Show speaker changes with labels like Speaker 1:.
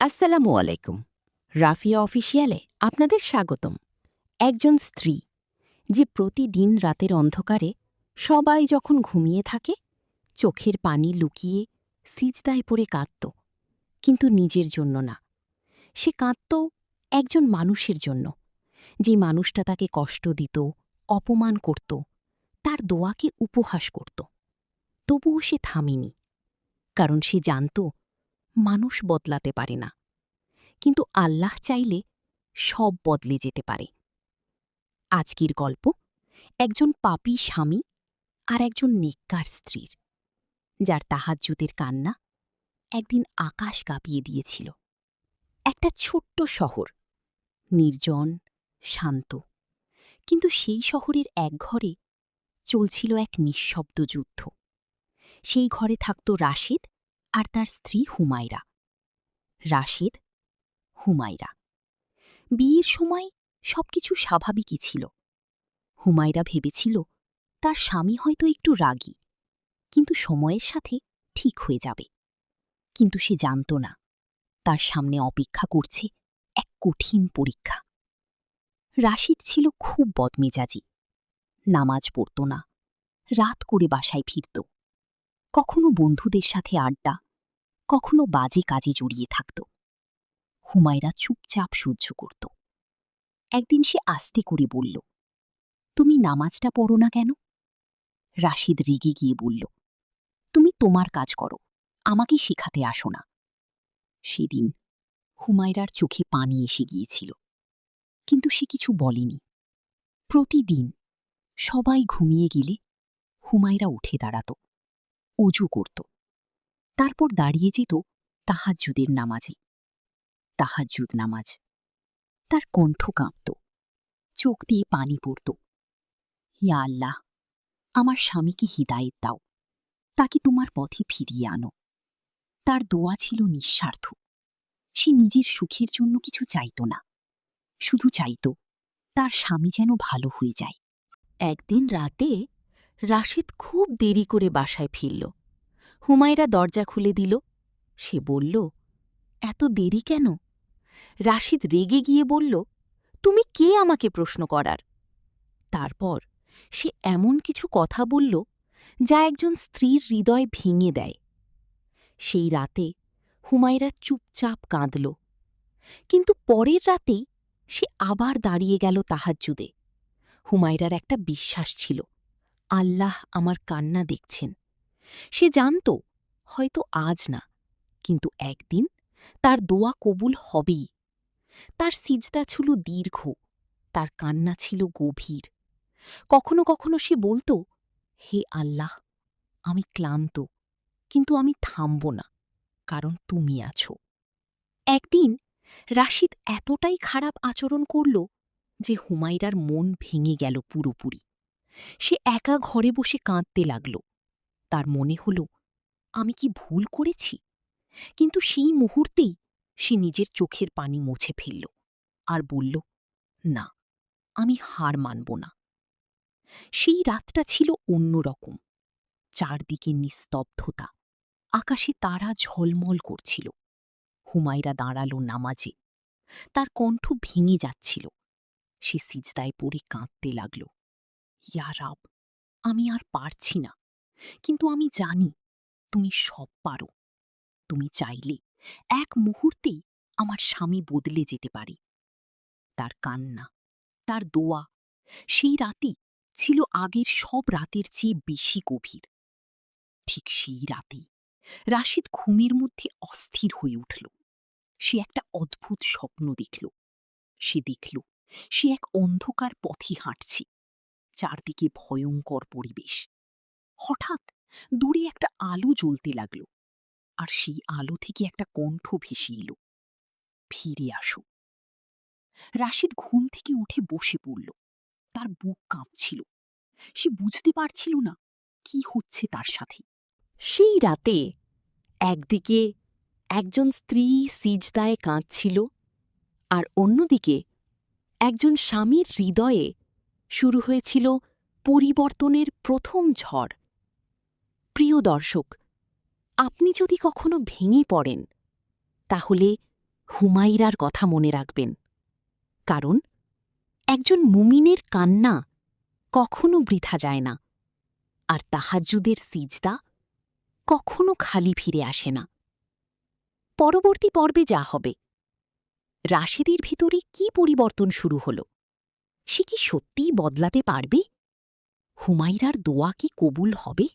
Speaker 1: আসসালামু আলাইকুম। রাফিয়া অফিসিয়ালে আপনাদের স্বাগতম। একজন স্ত্রী যে প্রতিদিন রাতের অন্ধকারে সবাই যখন ঘুমিয়ে থাকে চোখের পানি লুকিয়ে সিজদায় পড়ে কাঁদত, কিন্তু নিজের জন্য না। সে কাঁদত একজন মানুষের জন্য, যে মানুষটা তাকে কষ্ট দিত, অপমান করত, তার দোয়াকে উপহাস করত। তবুও সে থামেনি, কারণ সে জানত মানুষ বদলাতে পারে না, কিন্তু আল্লাহ চাইলে সব বদলে যেতে পারে। আজকের গল্প একজন পাপী স্বামী আর একজন নেককার স্ত্রীর, যার তাহাজ্জুদের কান্না একদিন আকাশ কাঁপিয়ে দিয়েছিল। একটা ছোট্ট শহর, নির্জন, শান্ত, কিন্তু সেই শহরের এক ঘরে চলছিল এক নিঃশব্দ যুদ্ধ। সেই ঘরে থাকত রাশেদ আর তার স্ত্রী হুমায়রা। রাশেদ, হুমায়রা। বিয়ের সময় সবকিছু স্বাভাবিকই ছিল। হুমায়রা ভেবেছিল তার স্বামী হয়তো একটু রাগী, কিন্তু সময়ের সাথে ঠিক হয়ে যাবে। কিন্তু সে জানত না তার সামনে অপেক্ষা করছে এক কঠিন পরীক্ষা। রাশিদ ছিল খুব বদমেজাজি, নামাজ পড়ত না, রাত করে বাসায় ফিরত, কখনো বন্ধুদের সাথে আড্ডা, কখনো বাজে কাজে জড়িয়ে থাকত। হুমায়রা চুপচাপ সহ্য করত। একদিন সে আস্তে করে বলল, তুমি নামাজটা পড়ো না কেন? রাশিদ রেগে গিয়ে বলল, তুমি তোমার কাজ করো, আমাকে শেখাতে আসো না। সেদিন হুমায়রার চোখে পানি এসে গিয়েছিল, কিন্তু সে কিছু বলেনি। প্রতিদিন সবাই ঘুমিয়ে গেলে হুমায়রা উঠে দাঁড়াত, অজু করত, তারপর দাঁড়িয়ে যেত তাহাজ্জুদের নামাজে। তাহাজ্জুদ নামাজ। তার কণ্ঠ কাঁপত, চোখ দিয়ে পানি পড়ত। ইয়া আল্লাহ, আমার স্বামীকে হিদায়েত দাও, তাকে তোমার পথে ফিরিয়ে আনো। তার দোয়া ছিল নিঃস্বার্থ। সে নিজের সুখের জন্য কিছু চাইত না, শুধু চাইত তার স্বামী যেন ভালো হয়ে যায়। একদিন রাতে রাশিদ খুব দেরি করে বাসায় ফিরল। হুমায়রা দরজা খুলে দিল। সে বলল, এত দেরি কেন? রাশিদ রেগে গিয়ে বলল, তুমি কে আমাকে প্রশ্ন করার? তারপর সে এমন কিছু কথা বলল যা একজন স্ত্রীর হৃদয় ভেঙে দেয়। সেই রাতে হুমায়রা চুপচাপ কাঁদল, কিন্তু পরের রাতেই সে আবার দাঁড়িয়ে গেল তাহাজ্জুদে। হুমায়রার একটা বিশ্বাস ছিল, আল্লাহ আমার কান্না দেখছেন। সে জানত হয়তো আজ না, কিন্তু একদিন তার দোয়া কবুল হবেই। তার সিজদা ছিল দীর্ঘ, তার কান্না ছিল গভীর। কখনো কখনো সে বলত, হে আল্লাহ, আমি ক্লান্ত, কিন্তু আমি থামব না, কারণ তুমি আছো। একদিন রাশিদ এতটাই খারাপ আচরণ করল যে হুমায়রার মন ভেঙে গেল পুরোপুরি। সে একা ঘরে বসে কাঁদতে লাগল। তার মনে হল, আমি কি ভুল করেছি? কিন্তু সেই মুহূর্তেই সে নিজের চোখের পানি মুছে ফেলল আর বলল, না, আমি হার মানব না। সেই রাতটা ছিল অন্যরকম। চারদিকে নিস্তব্ধতা, আকাশে তারা ঝলমল করছিল। হুমায়রা দাঁড়াল নামাজে, তার কণ্ঠ ভেঙে যাচ্ছিল। সে সিজদায় পড়ে কাঁদতে লাগল, ইয়া রাব, আমি আর পারছি না, কিন্তু আমি জানি তুমি সব পারো। তুমি চাইলে এক মুহূর্তেই আমার স্বামী বদলে যেতে পারে। তার কান্না, তার দোয়া সেই রাতেই ছিল আগের সব রাতের চেয়ে বেশি গভীর। ঠিক সেই রাতেই রাশিদ ঘুমের মধ্যে অস্থির হয়ে উঠল। সে একটা অদ্ভুত স্বপ্ন দেখল। সে এক অন্ধকার পথে হাঁটছে, চারদিকে ভয়ঙ্কর পরিবেশ। হঠাৎ দূরে একটা আলো জ্বলতে লাগল, আর সেই আলো থেকে একটা কণ্ঠ ভেসে এলো, ফিরে আসো। রাশিদ ঘুম থেকে উঠে বসে পড়ল। তার বুক কাঁপছিল। সে বুঝতে পারছিল না কি হচ্ছে তার সাথে। সেই রাতে একদিকে একজন স্ত্রী সিজদায় কাঁদছিল, আর অন্যদিকে একজন স্বামীর হৃদয়ে শুরু হয়েছিল পরিবর্তনের প্রথম ঝড়। প্রিয় দর্শক, আপনি যদি কখনো ভেঙে পড়েন, তাহলে হুমায়রার কথা মনে রাখবেন, কারণ একজন মুমিনের কান্না কখনো বৃথা যায় না, আর তাহাজ্জুদের সিজদা কখনো খালি ফিরে আসে না। পরবর্তী পর্বে যা হবে, রাশেদের ভিতরে কি পরিবর্তন শুরু হল, সে কি সত্যিই বদলাতে পারবে? হুমায়রার দোয়া কি কবুল হবে?